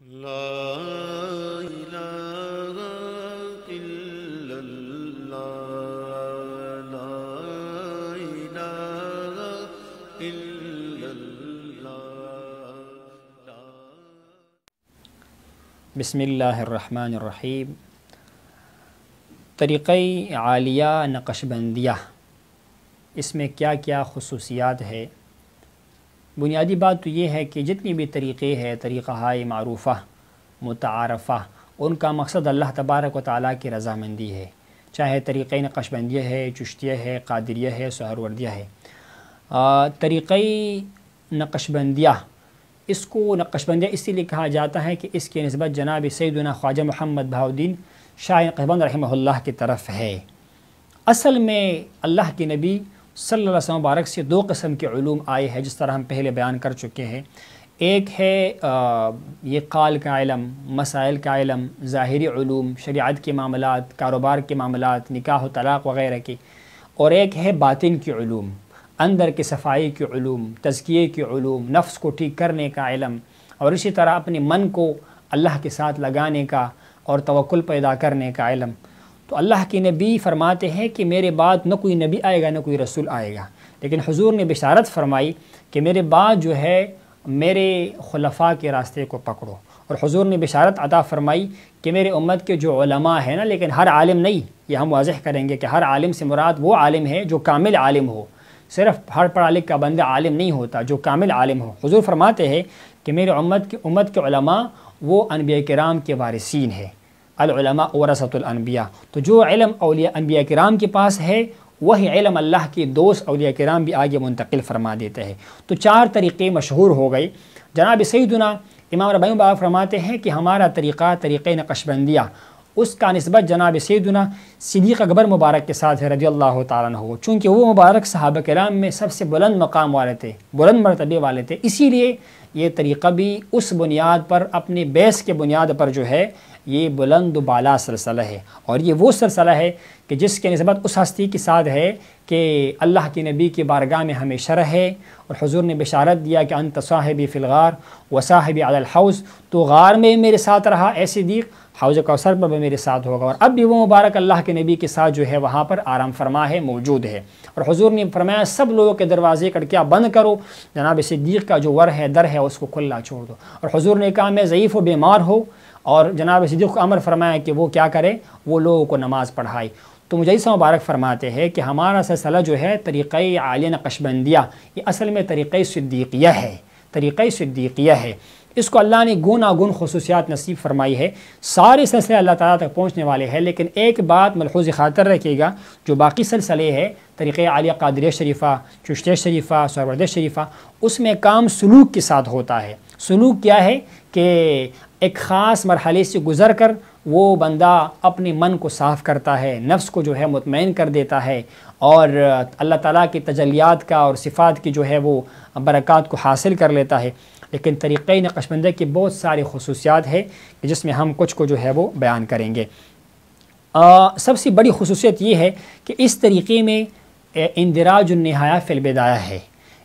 لا الہ الا اللہ لا الہ الا اللہ بسم اللہ الرحمن الرحیم۔ طریقۂ عالیہ نقشبندیہ، اس میں کیا کیا خصوصیات ہے؟ بنیادی بات تو یہ ہے کہ جتنی بھی طریقے ہیں، طریقہ ہائے معروفہ متعارفہ، ان کا مقصد اللہ تبارک و تعالیٰ کی رضامندی ہے، چاہے طریقۂ نقشبندیہ ہے، چشتیہ ہے، قادریہ ہے، سہروردیہ ہے۔ طریقۂ نقشبندیہ، اس کو نقشبندیہ اس لیے کہا جاتا ہے کہ اس کی نسبت جناب سیدنا خواجہ محمد بہاؤالدین شاہ نقشبند رحمہ اللہ کی طرف ہے۔ اصل میں اللہ کے نبی صلی اللہ علیہ وسلم مبارک سے دو قسم کے علوم آئے ہیں، جس طرح ہم پہلے بیان کر چکے ہیں۔ ایک ہے یہ قال کا علم، مسائل کا علم، ظاہری علوم، شریعت کے معاملات، کاروبار کے معاملات، نکاح و طلاق وغیرہ کے، اور ایک ہے باطن کے علوم، اندر کے صفائی کے علوم، تزکیے کے علوم، نفس کو ٹھیک کرنے کا علم، اور اسی طرح اپنے من کو اللہ کے ساتھ لگانے کا اور توکل پیدا کرنے کا علم۔ تو اللہ کے نبی فرماتے ہیں کہ میرے بعد نہ کوئی نبی آئے گا نہ کوئی رسول آئے گا، لیکن حضور نے بشارت فرمائی کہ میرے بعد جو ہے میرے خلفاء کے راستے کو پکڑو، اور حضور نے بشارت عطا فرمائی کہ میرے امت کے جو علماء ہیں نا، لیکن ہر عالم نہیں، یہ ہم واضح کریں گے کہ ہر عالم سے مراد وہ عالم ہے جو کامل عالم ہو، صرف ہر پڑھا لکھ کا بندہ عالم نہیں ہوتا، جو کامل عالم ہو۔ حضور فرماتے ہیں کہ میرے امت کے علماء وہ انبیاء کرام کے وارثین ہیں، العلماء ورثۃ الانبیاء۔ تو جو علم انبیاء کرام کے پاس ہے، وہی علم اللہ کے دوست اولیاء کرام بھی آگے منتقل فرما دیتے ہیں۔ تو چار طریقے مشہور ہو گئے۔ جناب سیدنا امام ربانی بابا فرماتے ہیں کہ ہمارا طریقہ طریقۂ نقشبندیہ، اس کا نسبت جناب سیدنا صدیق اکبر مبارک کے ساتھ ہے رضی اللہ تعالیٰ عنہ، چونکہ وہ مبارک صحابہ کرام میں سب سے بلند مقام والے تھے، بلند مرتبے والے تھے، اسی لیے یہ طریقہ بھی اس بنیاد پر، اپنے بیس کے بنیاد پر جو ہے یہ بلند و بالا سلسلہ ہے، اور یہ وہ سلسلہ ہے کہ جس کے نسبت اس ہستی کے ساتھ ہے کہ اللہ کے نبی کی بارگاہ میں ہمیشہ رہے، اور حضور نے بشارت دیا کہ انت صاحبی فی الغار و صاحبی علی الحوض، تو غار میں میرے ساتھ رہا اے صدیق، حوض کوثر پر بھی میرے ساتھ ہوگا، اور اب بھی وہ مبارک اللہ کے نبی کے ساتھ جو ہے وہاں پر آرام فرما ہے، موجود ہے۔ اور حضور نے فرمایا سب لوگوں کے دروازے کھڑکیاں بند کرو، جناب صدیق کا جو ور ہے، در ہے، اس کو کھلا چھوڑ دو۔ اور حضور نے کہا میں ضعیف و بیمار ہو، اور جناب صدیق کو امر فرمایا کہ وہ کیا کرے، وہ لوگوں کو نماز پڑھائے۔ تو مجیسہ مبارک فرماتے ہیں کہ ہمارا سلسلہ جو ہے طریقۂ عالیہ نقشبندیہ، یہ اصل میں طریقۂ صدیقیہ ہے، طریقۂ صدیقیہ ہے۔ اس کو اللہ نے گوناگون خصوصیات نصیب فرمائی ہے، سارے سلسلے اللہ تعالیٰ تک پہنچنے والے ہیں، لیکن ایک بات ملحوظ خاطر رکھیے گا، جو باقی سلسلے ہے طریقۂ عالیہ قادریہ شریفہ، چشتیہ شریفہ، سہروردیہ شریفہ، اس میں کام سلوک کے ساتھ ہوتا ہے۔ سلوک کیا ہے کہ ایک خاص مرحلے سے گزر کر وہ بندہ اپنے من کو صاف کرتا ہے، نفس کو جو ہے مطمئن کر دیتا ہے، اور اللہ تعالیٰ کی تجلیات کا اور صفات کی جو ہے وہ برکات کو حاصل کر لیتا ہے۔ لیکن طریقۂ نقشبندیہ کی بہت ساری خصوصیات ہیں جس میں ہم کچھ کو جو ہے وہ بیان کریں گے۔ سب سے بڑی خصوصیت یہ ہے کہ اس طریقے میں اندراج النہایہ فی البدایہ ہے،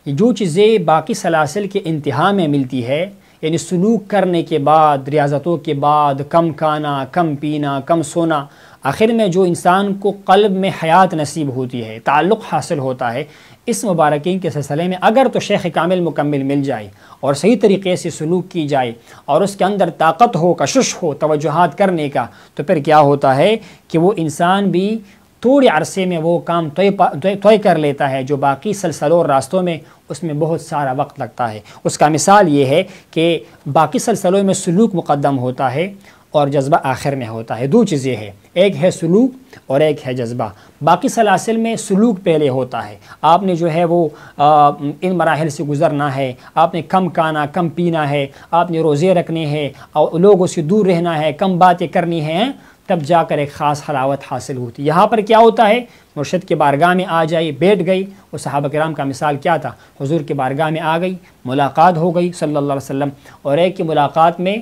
جو چیزیں باقی سلاسل کے انتہا میں ملتی ہے، یعنی سلوک کرنے کے بعد، ریاضتوں کے بعد، کم کھانا، کم پینا، کم سونا، آخر میں جو انسان کو قلب میں حیات نصیب ہوتی ہے، تعلق حاصل ہوتا ہے، اس مبارکین کے سلسلے میں اگر تو شیخ کامل مکمل مل جائے اور صحیح طریقے سے سلوک کی جائے، اور اس کے اندر طاقت ہو، کشش ہو توجہات کرنے کا، تو پھر کیا ہوتا ہے کہ وہ انسان بھی تھوڑے عرصے میں وہ کام طے کر لیتا ہے جو باقی سلسلوں اور راستوں میں اس میں بہت سارا وقت لگتا ہے۔ اس کا مثال یہ ہے کہ باقی سلسلوں میں سلوک مقدم ہوتا ہے اور جذبہ آخر میں ہوتا ہے، دو چیزیں ہیں، ایک ہے سلوک اور ایک ہے جذبہ۔ باقی سلاسل میں سلوک پہلے ہوتا ہے، آپ نے جو ہے وہ ان مراحل سے گزرنا ہے، آپ نے کم کھانا، کم پینا ہے، آپ نے روزے رکھنے ہیں، اور لوگوں سے دور رہنا ہے، کم باتیں کرنی ہیں، تب جا کر ایک خاص حلاوت حاصل ہوتی۔ یہاں پر کیا ہوتا ہے، مرشد کے بارگاہ میں آ جائی، بیٹھ گئی، وہ صحابہ کرام کا مثال کیا تھا، حضور کے بارگاہ میں آ گئی، ملاقات ہو گئی صلی اللہ علیہ وسلم، اور ایک کی ملاقات میں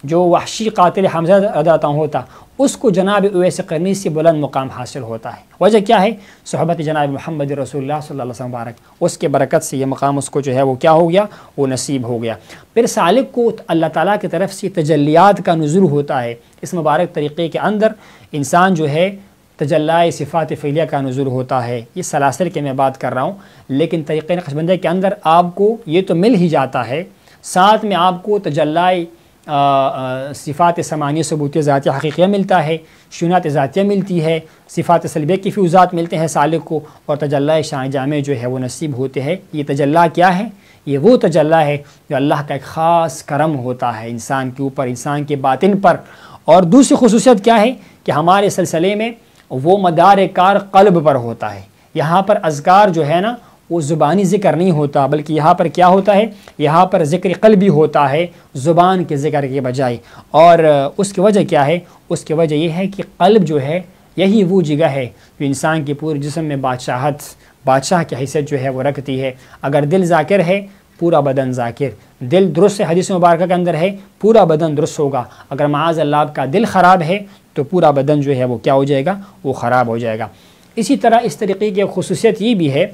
جو وحشی قاتل حمزہ رضی اللہ عنہ ہوتا، اس کو جناب اویس قرنی سے بلند مقام حاصل ہوتا ہے۔ وجہ کیا ہے؟ صحبت جناب محمد رسول اللہ صلی اللہ علیہ وسلم مبارک، اس کے برکت سے یہ مقام اس کو جو ہے وہ کیا ہو گیا؟ وہ نصیب ہو گیا۔ پھر سالک کو اللہ تعالیٰ کی طرف سے تجلیات کا نزول ہوتا ہے۔ اس مبارک طریقے کے اندر انسان جو ہے تجلی صفات فعلیہ کا نزول ہوتا ہے۔ یہ سلاسل کے میں بات کر رہا ہوں، لیکن طریقہ نقشبندیہ کے اندر آپ کو یہ تو مل ہی جاتا ہے، ساتھ میں آپ کو تجلی صفات ثمانیہ ثبوتیہ ذاتیہ حقیقیہ ملتا ہے، شونات ذاتیہ ملتی ہے، صفات سلبیہ کی فیوزات ملتے ہیں سالک کو، اور تجلی شان جامع جو ہے وہ نصیب ہوتے ہیں۔ یہ تجلی کیا ہے؟ یہ وہ تجلی ہے جو اللہ کا ایک خاص کرم ہوتا ہے انسان کے اوپر، انسان کے باطن پر۔ اور دوسری خصوصیت کیا ہے کہ ہمارے سلسلے میں وہ مدار کار قلب پر ہوتا ہے۔ یہاں پر اذکار جو ہے نا وہ زبانی ذکر نہیں ہوتا، بلکہ یہاں پر کیا ہوتا ہے؟ یہاں پر ذکر قلبی ہوتا ہے زبان کے ذکر کے بجائے۔ اور اس کی وجہ کیا ہے؟ اس کی وجہ یہ ہے کہ قلب جو ہے یہی وہ جگہ ہے جو انسان کے پورے جسم میں بادشاہ کی حیثیت جو ہے وہ رکھتی ہے۔ اگر دل ذاکر ہے پورا بدن ذاکر، دل درست حدیث مبارکہ کے اندر ہے پورا بدن درست ہوگا۔ اگر معاذ اللہ آپ کا دل خراب ہے تو پورا بدن جو ہے وہ کیا ہو جائے گا؟ وہ خراب ہو جائے گا۔ اسی طرح اس طریقے کی خصوصیت یہ بھی ہے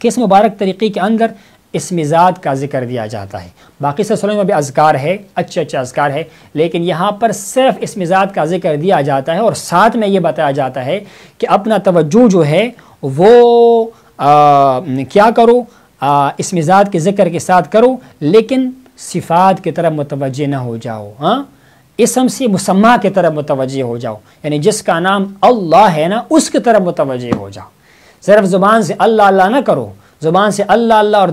کہ اس مبارک طریقے کے اندر اسم ذات کا ذکر دیا جاتا ہے۔ باقی سلسلوں میں بھی اذکار ہے، اچھے اذکار ہے، لیکن یہاں پر صرف اسم ذات کا ذکر دیا جاتا ہے، اور ساتھ میں یہ بتایا جاتا ہے کہ اپنا توجہ جو ہے وہ کیا کرو؟ اسم ذات کے ذکر کے ساتھ کرو، لیکن صفات کی طرف متوجہ نہ ہو جاؤ، اسم سے مسمہ کی طرف متوجہ ہو جاؤ، یعنی جس کا نام اللہ ہے نا اس کی طرف متوجہ ہو جاؤ۔ صرف زبان سے اللہ اللہ نہ کرو، زبان سے اللہ اللہ اور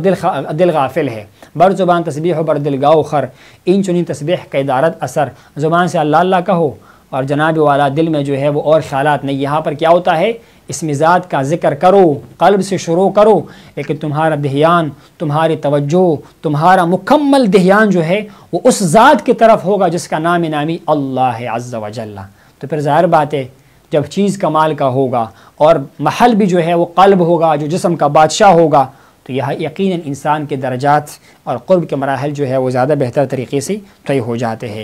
دل غافل ہے۔ بر زبان تسبیح و بر دل گاؤ خر، این چنین تسبیح کا ادارت اثر۔ زبان سے اللہ اللہ کہو اور جناب والا دل میں جو ہے وہ اور خیالات نہیں۔ یہاں پر کیا ہوتا ہے؟ اسم ذات کا ذکر کرو، قلب سے شروع کرو، لیکن تمہارا دھیان، تمہاری توجہ، تمہارا مکمل دھیان جو ہے وہ اس ذات کی طرف ہوگا جس کا نام نامی اللہ ہے عز و جل۔ تو پھر ظاہر بات ہے جب چیز کمال کا ہوگا اور محل بھی جو ہے وہ قلب ہوگا جو جسم کا بادشاہ ہوگا، تو یہ یقیناً انسان کے درجات اور قرب کے مراحل جو ہے وہ زیادہ بہتر طریقے سے طے ہو جاتے ہیں۔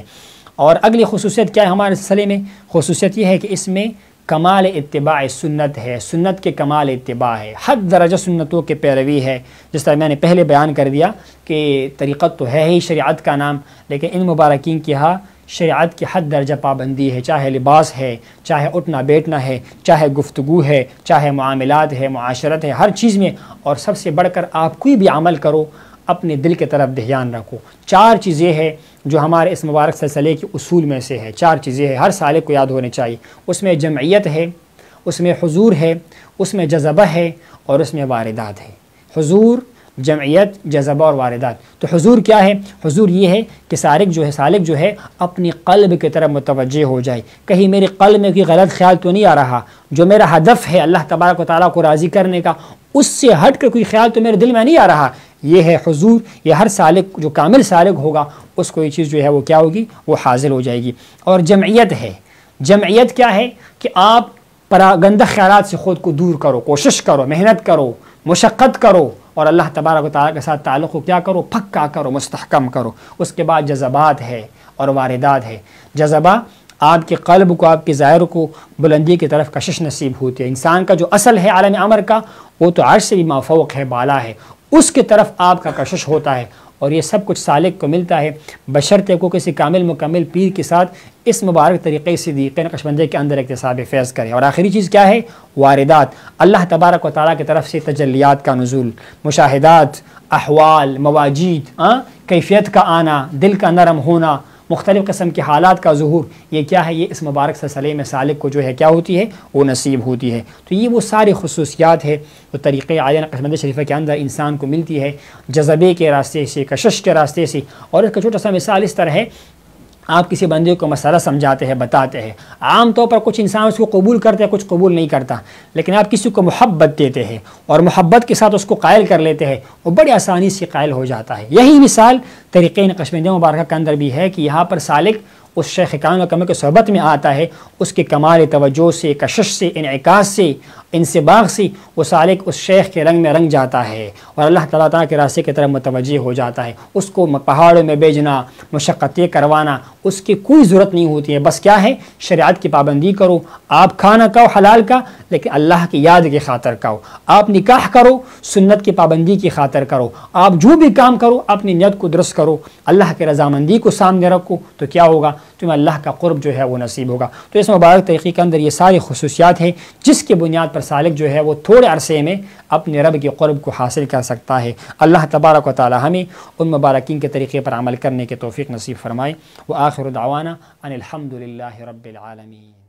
اور اگلی خصوصیت کیا ہے ہمارے سلسلے میں؟ خصوصیت یہ ہے کہ اس میں کمال اتباع سنت ہے، سنت کے کمال اتباع ہے، حد درجہ سنتوں کے پیروی ہے۔ جس طرح میں نے پہلے بیان کر دیا کہ طریقت تو ہے ہی شریعت کا نام، لیکن ان مبارکین کے ہاں شریعت کی حد درجہ پابندی ہے، چاہے لباس ہے، چاہے اٹھنا بیٹھنا ہے، چاہے گفتگو ہے، چاہے معاملات ہے، معاشرت ہے، ہر چیز میں۔ اور سب سے بڑھ کر آپ کوئی بھی عمل کرو اپنے دل کی طرف دھیان رکھو۔ 4 چیزیں ہیں جو ہمارے اس مبارک سلسلے کے اصول میں سے ہے، 4 چیزیں ہیں ہر سالک کو یاد ہونے چاہیے۔ اس میں جمعیت ہے، اس میں حضور ہے، اس میں جذبہ ہے، اور اس میں واردات ہے۔ حضور، جمعیت، جذبہ اور واردات۔ تو حضور کیا ہے؟ حضور یہ ہے کہ سالک جو ہے اپنی قلب کی طرف متوجہ ہو جائے، کہیں میرے قلب میں کوئی غلط خیال تو نہیں آ رہا، جو میرا ہدف ہے اللہ تبارک و تعالیٰ کو راضی کرنے کا اس سے ہٹ کر کوئی خیال تو میرے دل میں نہیں آ رہا۔ یہ ہے حضور۔ یہ ہر سالک جو کامل سالک ہوگا اس کو یہ چیز جو ہے وہ کیا ہوگی؟ وہ حاصل ہو جائے گی۔ اور جمعیت ہے۔ جمعیت کیا ہے کہ آپ گندہ خیالات سے خود کو دور کرو، کوشش کرو، محنت کرو، مشقت کرو، اور اللہ تبارک و تعالیٰ کے ساتھ تعلق کو کیا کرو؟ پکا کرو، مستحکم کرو۔ اس کے بعد جذبات ہے اور واردات ہے۔ جذبہ آپ کے قلب کو، آپ کے ظاہر کو بلندی کی طرف کشش نصیب ہوتی ہے۔ انسان کا جو اصل ہے عالم امر کا وہ تو عرش سے بھی مافوق ہے، بالا ہے، اس کی طرف آپ کا کشش ہوتا ہے، اور یہ سب کچھ سالک کو ملتا ہے بشرطے کو کسی کامل مکمل پیر کے ساتھ اس مبارک طریقے سے صدیق نقشبندی کے اندر اکتساب فیض کرے۔ اور آخری چیز کیا ہے؟ واردات، اللہ تبارک و تعالیٰ کی طرف سے تجلیات کا نزول، مشاہدات، احوال، مواجید، کیفیت کا آنا، دل کا نرم ہونا، مختلف قسم کے حالات کا ظہور، یہ کیا ہے؟ یہ اس مبارک سلسلے میں سالک کو جو ہے کیا ہوتی ہے؟ وہ نصیب ہوتی ہے۔ تو یہ وہ ساری خصوصیات ہے جو طریقے عالیہ نقشبندی شریفہ کے اندر انسان کو ملتی ہے، جذبے کے راستے سے، کشش کے راستے سے۔ اور اس کا چھوٹا سا مثال اس طرح ہے، آپ کسی بندے کو مسئلہ سمجھاتے ہیں، بتاتے ہیں، عام طور پر کچھ انسان اس کو قبول کرتے ہیں، کچھ قبول نہیں کرتا، لیکن آپ کسی کو محبت دیتے ہیں اور محبت کے ساتھ اس کو قائل کر لیتے ہیں، وہ بڑی آسانی سے قائل ہو جاتا ہے۔ یہی مثال طریقے نقشبندی مبارکہ کے اندر بھی ہے کہ یہاں پر سالک اس شیخ کامل و کامل کی صحبت میں آتا ہے، اس کے کمال توجہ سے، کشش سے، انعکاس سے انصباغ سے وہ سالک اس شیخ کے رنگ میں رنگ جاتا ہے اور اللہ تعالیٰ کے راستے کی طرف متوجہ ہو جاتا ہے۔ اس کو پہاڑوں میں بھیجنا، مشقتیں کروانا اس کی کوئی ضرورت نہیں ہوتی ہے۔ بس کیا ہے، شریعت کی پابندی کرو، آپ کھانا کھاؤ حلال کا لیکن اللہ کی یاد کی خاطر کھاؤ، آپ نکاح کرو سنت کی پابندی کی خاطر کرو، آپ جو بھی کام کرو اپنی نیت کو درست کرو، اللہ کی رضامندی کو سامنے رکھو، تو کیا ہوگا، تمہیں اللہ کا قرب جو ہے وہ نصیب ہوگا۔ تو اس مبارک طریقے کے اندر یہ ساری خصوصیات ہیں جس کی بنیاد پر سالک جو ہے وہ تھوڑے عرصے میں اپنے رب کے قرب کو حاصل کر سکتا ہے۔ اللہ تبارک و تعالی ہمیں ان مبارکین کے طریقے پر عمل کرنے کے توفیق نصیب فرمائے۔ وآخر دعوانا ان الحمد للہ رب العالمین۔